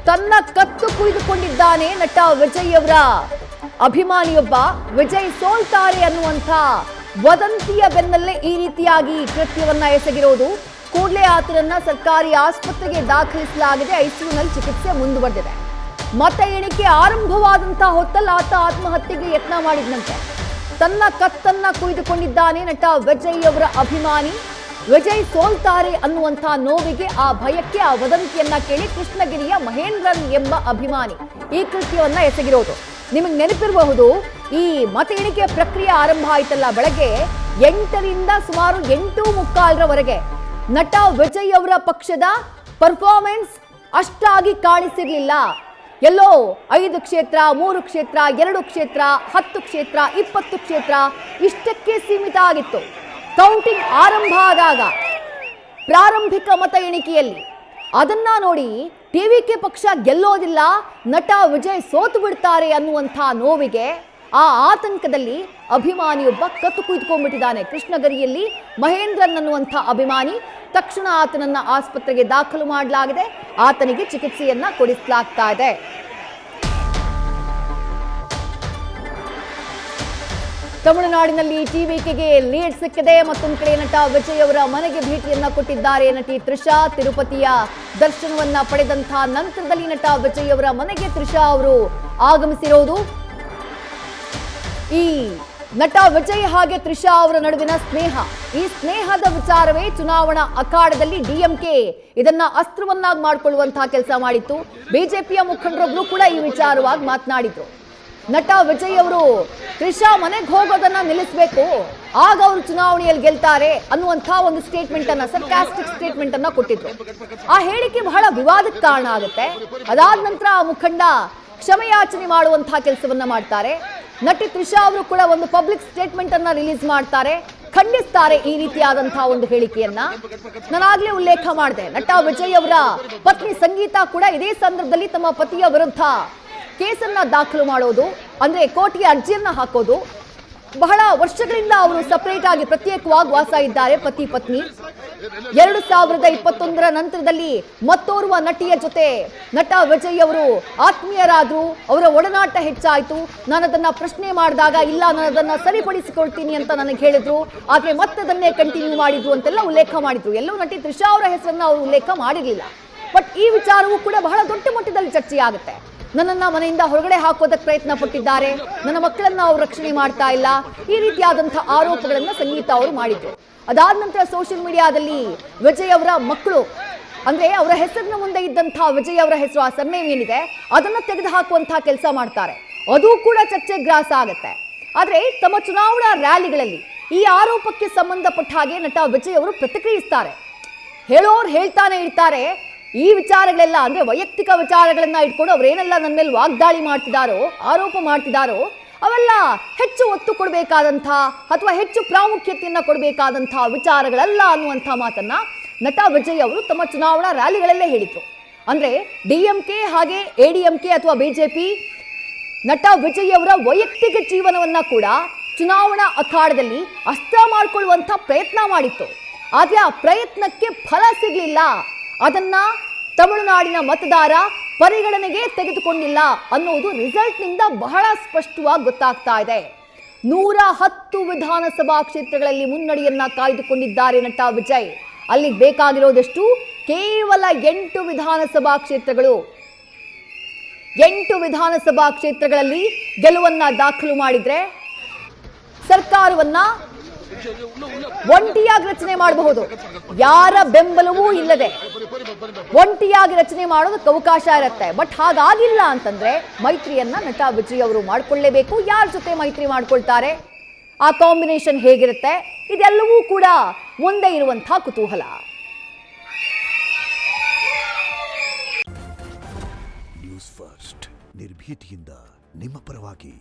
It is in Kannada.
ತನ್ನ ಕತ್ತು ಕುಯ್ದುಕೊಂಡಿದ್ದಾನೆ ನಟ ವಿಜಯ್ ಅವರ ಅಭಿಮಾನಿಯೊಬ್ಬ. ವಿಜಯ್ ಸೋಲ್ತಾರೆ ಅನ್ನುವಂಥ ವದಂತಿಯ ಬೆನ್ನಲ್ಲೇ ಈ ರೀತಿಯಾಗಿ ಕೃತ್ಯವನ್ನ ಎಸಗಿರೋದು. ಕೂಡಲೇ ಆತನನ್ನ ಸರ್ಕಾರಿ ಆಸ್ಪತ್ರೆಗೆ ದಾಖಲಿಸಲಾಗಿದೆ. ಐಸಿಯುನಲ್ಲಿ ಚಿಕಿತ್ಸೆ ಮುಂದುವರೆದಿದೆ. ಮತ ಎಣಿಕೆ ಆರಂಭವಾದಂತಹ ಹೊತ್ತಲ್ಲಿ ಆತ ಆತ್ಮಹತ್ಯೆಗೆ ಯತ್ನ ಮಾಡಿದ್ನಂತೆ. ತನ್ನ ಕತ್ತನ್ನ ಕುಯ್ದುಕೊಂಡಿದ್ದಾನೆ ನಟ ವಿಜಯ್ ಅವರ ಅಭಿಮಾನಿ. ವಿಜಯ್ ಸೋಲ್ತಾರೆ ಅನ್ನುವಂಥ ನೋವಿಗೆ, ಆ ಭಯಕ್ಕೆ, ಆ ವದಂತಿಯನ್ನ ಕೇಳಿ ಕೃಷ್ಣಗಿರಿಯ ಮಹೇಂದ್ರನ್ ಎಂಬ ಅಭಿಮಾನಿ ಈ ಕೃತ್ಯವನ್ನ ಎಸಗಿರೋದು. ನಿಮಗೆ ನೆನಪಿರಬಹುದು, ಈ ಮತ ಎಣಿಕೆ ಪ್ರಕ್ರಿಯೆ ಆರಂಭ ಆಯ್ತಲ್ಲ ಬೆಳಗ್ಗೆ 8ರಿಂದ ಸುಮಾರು 8:45ರವರೆಗೆ ನಟ ವಿಜಯ್ ಅವರ ಪಕ್ಷದ ಪರ್ಫಾರ್ಮೆನ್ಸ್ ಅಷ್ಟಾಗಿ ಕಾಣಿಸಿರ್ಲಿಲ್ಲ. ಎಲ್ಲೋ 5 ಕ್ಷೇತ್ರ, 3 ಕ್ಷೇತ್ರ, 2 ಕ್ಷೇತ್ರ, 10 ಕ್ಷೇತ್ರ, 20 ಕ್ಷೇತ್ರ ಇಷ್ಟಕ್ಕೆ ಸೀಮಿತ ಆಗಿತ್ತು. ಕೌಂಟಿಂಗ್ ಆರಂಭ ಆದಾಗ ಪ್ರಾರಂಭಿಕ ಮತ ಎಣಿಕೆಯಲ್ಲಿ ಅದನ್ನ ನೋಡಿ ಟಿವಿಕೆ ಪಕ್ಷ ಗೆಲ್ಲೋದಿಲ್ಲ, ನಟ ವಿಜಯ್ ಸೋತು ಬಿಡ್ತಾರೆ ಅನ್ನುವಂಥ ನೋವಿಗೆ, ಆ ಆತಂಕದಲ್ಲಿ ಅಭಿಮಾನಿಯೊಬ್ಬ ಕತ್ತು ಕುಯ್ದುಕೊಂಡ್ಬಿಟ್ಟಿದ್ದಾನೆ. ಕೃಷ್ಣಗಿರಿಯಲ್ಲಿ ಮಹೇಂದ್ರನ್ ಅನ್ನುವಂಥ ಅಭಿಮಾನಿ. ತಕ್ಷಣ ಆತನನ್ನ ಆಸ್ಪತ್ರೆಗೆ ದಾಖಲು ಮಾಡಲಾಗಿದೆ. ಆತನಿಗೆ ಚಿಕಿತ್ಸೆಯನ್ನ ಕೊಡಿಸಲಾಗ್ತಾ ಇದೆ. ತಮಿಳುನಾಡಿನಲ್ಲಿ ಟಿವಿಕೆಗೆ ಲೀಡ್ ಸಿಕ್ಕಿದೆ. ಮತ್ತೊಂದು ಕಡೆ ನಟ ವಿಜಯ್ ಅವರ ಮನೆಗೆ ಭೇಟಿಯನ್ನ ಕೊಟ್ಟಿದ್ದಾರೆ ನಟಿ ತ್ರಿಷಾ. ತಿರುಪತಿಯ ದರ್ಶನವನ್ನ ಪಡೆದಂತಹ ನಂತರದಲ್ಲಿ ನಟ ವಿಜಯ್ ಅವರ ಮನೆಗೆ ತ್ರಿಷಾ ಅವರು ಆಗಮಿಸಿರೋದು. ಈ ನಟ ವಿಜಯ್ ಹಾಗೆ ತ್ರಿಷಾ ಅವರ ನಡುವಿನ ಸ್ನೇಹ, ಈ ಸ್ನೇಹದ ವಿಚಾರವೇ ಚುನಾವಣಾ ಅಖಾಡದಲ್ಲಿ ಡಿಎಂಕೆ ಇದನ್ನ ಅಸ್ತ್ರವನ್ನಾಗಿ ಮಾಡಿಕೊಳ್ಳುವಂತಹ ಕೆಲಸ ಮಾಡಿತ್ತು. ಬಿಜೆಪಿಯ ಮುಖಂಡರೊಬ್ರು ಕೂಡ ಈ ವಿಚಾರವಾಗಿ ಮಾತನಾಡಿದ್ರು. ನಟ ವಿಜಯ್ ಅವರು ತ್ರಿಷಾ ಮನೆಗೆ ಹೋಗೋದನ್ನ ನಿಲ್ಲಿಸಬೇಕು, ಆಗ ಅವರು ಚುನಾವಣೆಯಲ್ಲಿ ಗೆಲ್ತಾರೆ ಅನ್ನುವಂಥ ಒಂದು ಸ್ಟೇಟ್ಮೆಂಟ್ ಅನ್ನ, ಸರ್ಕಾಸ್ಟಿಕ್ ಸ್ಟೇಟ್ಮೆಂಟ್ ಅನ್ನ ಕೊಟ್ಟಿದ್ರು. ಆ ಹೇಳಿಕೆ ಬಹಳ ವಿವಾದಕ್ಕೆ ಕಾರಣ ಆಗುತ್ತೆ. ಅದಾದ ನಂತರ ಆ ಮುಖಂಡ ಕ್ಷಮೆಯಾಚನೆ ಮಾಡುವಂತಹ ಕೆಲಸವನ್ನ ಮಾಡ್ತಾರೆ. ನಟಿ ತ್ರಿಷಾ ಅವರು ಕೂಡ ಒಂದು ಪಬ್ಲಿಕ್ ಸ್ಟೇಟ್ಮೆಂಟ್ ಅನ್ನ ರಿಲೀಸ್ ಮಾಡ್ತಾರೆ, ಖಂಡಿಸ್ತಾರೆ ಈ ರೀತಿಯಾದಂತಹ ಒಂದು ಹೇಳಿಕೆಯನ್ನ. ನಾನಾಗ್ಲೇ ಉಲ್ಲೇಖ ಮಾಡಿದೆ, ನಟ ವಿಜಯ್ ಅವರ ಪತ್ನಿ ಸಂಗೀತಾ ಕೂಡ ಇದೇ ಸಂದರ್ಭದಲ್ಲಿ ತಮ್ಮ ಪತಿಯ ವಿರುದ್ಧ ಕೇಸನ್ನ ದಾಖಲು ಮಾಡೋದು, ಅಂದ್ರೆ ಕೋರ್ಟ್ಗೆ ಅರ್ಜಿಯನ್ನ ಹಾಕೋದು. ಬಹಳ ವರ್ಷಗಳಿಂದ ಅವರು ಸಪರೇಟ್ ಆಗಿ ಪ್ರತ್ಯೇಕವಾಗಿ ವಾಸ ಇದ್ದಾರೆ ಪತಿ ಪತ್ನಿ. 2021ರ ನಂತರದಲ್ಲಿ ಮತ್ತೋರ್ವ ನಟಿಯ ಜೊತೆ ನಟ ವಿಜಯ್ ಅವರು ಆತ್ಮೀಯರಾದ್ರು, ಅವರ ಒಡನಾಟ ಹೆಚ್ಚಾಯ್ತು. ನಾನು ಅದನ್ನ ಪ್ರಶ್ನೆ ಮಾಡಿದಾಗ ಇಲ್ಲ, ನಾನು ಅದನ್ನ ಸರಿಪಡಿಸಿಕೊಳ್ತೀನಿ ಅಂತ ನನಗೆ ಹೇಳಿದ್ರು, ಆದ್ರೆ ಮತ್ತದನ್ನೇ ಕಂಟಿನ್ಯೂ ಮಾಡಿದ್ರು ಅಂತೆಲ್ಲ ಉಲ್ಲೇಖ ಮಾಡಿದ್ರು. ಎಲ್ಲೂ ನಟಿ ತ್ರಿಷಾ ಅವರ ಹೆಸರನ್ನ ಅವರು ಉಲ್ಲೇಖ ಮಾಡಿರಲಿಲ್ಲ. ಬಟ್ ಈ ವಿಚಾರವೂ ಕೂಡ ಬಹಳ ದೊಡ್ಡ ಮಟ್ಟದಲ್ಲಿ ಚರ್ಚೆಯಾಗುತ್ತೆ. ನನ್ನನ್ನ ಮನೆಯಿಂದ ಹೊರಗಡೆ ಹಾಕೋದಕ್ಕೆ ಪ್ರಯತ್ನ ಪಟ್ಟಿದ್ದಾರೆ, ನನ್ನ ಮಕ್ಕಳನ್ನ ಅವ್ರು ರಕ್ಷಣೆ ಮಾಡ್ತಾ ಇಲ್ಲ, ಈ ರೀತಿಯಾದಂತಹ ಆರೋಪಗಳನ್ನ ಸಂಗೀತಾ ಅವರು ಮಾಡಿದ್ರು. ಅದಾದ ನಂತರ ಸೋಷಿಯಲ್ ಮೀಡಿಯಾದಲ್ಲಿ ವಿಜಯ್ ಅವರ ಮಕ್ಕಳು, ಅಂದ್ರೆ ಅವರ ಹೆಸರಿನ ಮುಂದೆ ಇದ್ದಂತಹ ವಿಜಯ್ ಅವರ ಹೆಸರು, ಆ ಸರ್ನೇಮ್ ಏನಿದೆ ಅದನ್ನ ತೆಗೆದು ಹಾಕುವಂತಹ ಕೆಲಸ ಮಾಡ್ತಾರೆ. ಅದು ಕೂಡ ಚರ್ಚೆ ಗ್ರಾಸ ಆಗುತ್ತೆ. ಆದ್ರೆ ತಮ್ಮ ಚುನಾವಣಾ ರ್ಯಾಲಿಗಳಲ್ಲಿ ಈ ಆರೋಪಕ್ಕೆ ಸಂಬಂಧಪಟ್ಟ ಹಾಗೆ ನಟ ವಿಜಯ್ ಅವರು ಪ್ರತಿಕ್ರಿಯಿಸ್ತಾರೆ. ಹೇಳೋರು ಹೇಳ್ತಾನೆ ಇರ್ತಾರೆ. ಈ ವಿಚಾರಗಳೆಲ್ಲ ಅಂದ್ರೆ ವೈಯಕ್ತಿಕ ವಿಚಾರಗಳನ್ನ ಇಟ್ಕೊಂಡು ಅವರೇನೆಲ್ಲ ನನ್ನ ಮೇಲೆ ವಾಗ್ದಾಳಿ ಮಾಡ್ತಿದ್ದಾರೋ, ಆರೋಪ ಮಾಡ್ತಿದ್ದಾರೋ, ಅವೆಲ್ಲ ಹೆಚ್ಚು ಒತ್ತು ಕೊಡಬೇಕಾದಂಥ ಅಥವಾ ಹೆಚ್ಚು ಪ್ರಾಮುಖ್ಯತೆಯನ್ನ ಕೊಡಬೇಕಾದಂಥ ವಿಚಾರಗಳಲ್ಲ ಅನ್ನುವಂಥ ಮಾತನ್ನ ನಟ ವಿಜಯ್ ಅವರು ತಮ್ಮ ಚುನಾವಣಾ ರ್ಯಾಲಿಗಳಲ್ಲೇ ಹೇಳಿದ್ರು. ಅಂದ್ರೆ ಡಿಎಂಕೆ ಹಾಗೆ ಎಡಿಎಂಕೆ ಅಥವಾ ಬಿಜೆಪಿ ನಟ ವಿಜಯ್ ಅವರ ವೈಯಕ್ತಿಕ ಜೀವನವನ್ನ ಕೂಡ ಚುನಾವಣಾ ಅಖಾಡದಲ್ಲಿ ಅಸ್ತ್ರ ಮಾಡಿಕೊಳ್ಳುವಂಥ ಪ್ರಯತ್ನ ಮಾಡಿತ್ತು. ಆದ್ರೆ ಆ ಪ್ರಯತ್ನಕ್ಕೆ ಫಲ ಸಿಗಲಿಲ್ಲ. ಅದನ್ನ ತಮಿಳುನಾಡಿನ ಮತದಾರ ಪರಿಗಣನೆಗೆ ತೆಗೆದುಕೊಂಡಿಲ್ಲ ಅನ್ನೋದು ರಿಸಲ್ಟ್ನಿಂದ ಬಹಳ ಸ್ಪಷ್ಟವಾಗಿ ಗೊತ್ತಾಗ್ತಾ ಇದೆ. 110 ವಿಧಾನಸಭಾ ಕ್ಷೇತ್ರಗಳಲ್ಲಿ ಮುನ್ನಡೆಯನ್ನ ಕಾಯ್ದುಕೊಂಡಿದ್ದಾರೆ ನಟ ವಿಜಯ್. ಅಲ್ಲಿಗೆ ಬೇಕಾಗಿರೋದೆಷ್ಟು? ಕೇವಲ 8 ವಿಧಾನಸಭಾ ಕ್ಷೇತ್ರಗಳು. 8 ವಿಧಾನಸಭಾ ಕ್ಷೇತ್ರಗಳಲ್ಲಿ ಗೆಲುವನ್ನ ದಾಖಲು ಮಾಡಿದ್ರೆ ಸರ್ಕಾರವನ್ನ ಒಂಟಿಯಾಗಿ ರಚನೆ ಮಾಡಬಹುದು. ಯಾರ ಬೆಂಬಲವೂ ಇಲ್ಲದೆ ಒಂಟಿಯಾಗಿ ರಚನೆ ಮಾಡೋದಕ್ಕೆ ಅವಕಾಶ ಇರುತ್ತೆ. ಬಟ್ ಹಾಗಾಗಿಲ್ಲ ಅಂತಂದ್ರೆ ಮೈತ್ರಿಯನ್ನ ನಟ ವಿಜಯ್ ಅವರು ಮಾಡ್ಕೊಳ್ಳೇಬೇಕು. ಯಾರ ಜೊತೆ ಮೈತ್ರಿ ಮಾಡ್ಕೊಳ್ತಾರೆ, ಆ ಕಾಂಬಿನೇಷನ್ ಹೇಗಿರುತ್ತೆ, ಇದೆಲ್ಲವೂ ಕೂಡ ಮುಂದೆ ಇರುವಂತಹ ಕುತೂಹಲ. ನ್ಯೂಸ್ ಫಸ್ಟ್, ನಿರ್ಭೀತಿಯಿಂದ ನಿಮ್ಮ ಪರವಾಗಿ.